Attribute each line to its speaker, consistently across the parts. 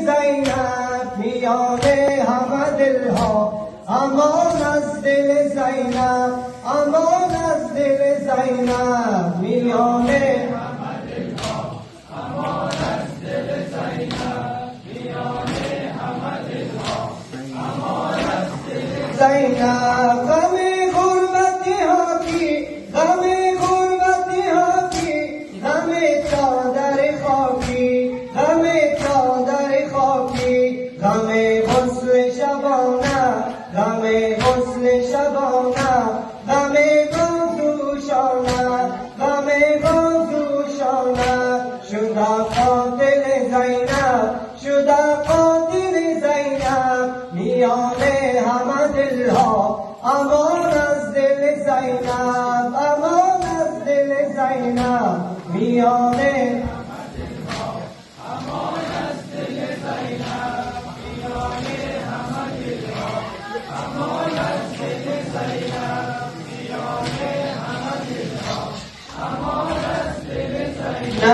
Speaker 1: زینب میانه همه دلها، امان از دل زینب، امان از دل زینب میانه همه دلها، امان از دل زینب میانه همه دلها، امان از دل زینب. غم غربتی ها کی، غم غربتی ها کی، غم چادر خاکی، غم چادر خاکی، غم غسل شبانه، غم غسل شبانه، غم بازوشانه، غم بازوشانه. شده قاتل زینب، شده قاتل زینب میانه همه دلها، امان از دل زینب، امان از دل زینب میانه همه دلها، امان از دل زینب میانه همه دلها، امان از دل زینب میانه همه دلها، امان از دل زینب.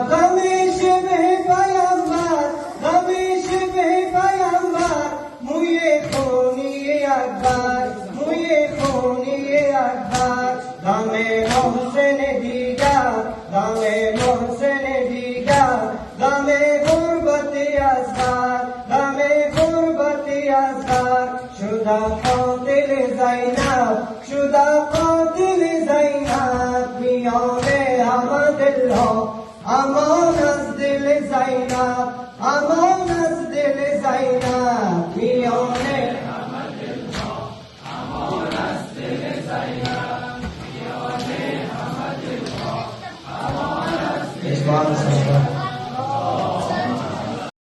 Speaker 1: غم شبه پیامبر، غم شبه پیامبر، موی خونی اکبر، موی خونی اکبر. غم محسن دیگر، غم محسن دیگر، غم غربتی اصغر، غم غربتی اصغر. شده قاتل زینب، شده قاتل زینب میانه همه دلها، امان از دل زینب، امان از دل زینب میانه همه دلها، امان از دل زینب میانه همه دلها، امان از دل زینب.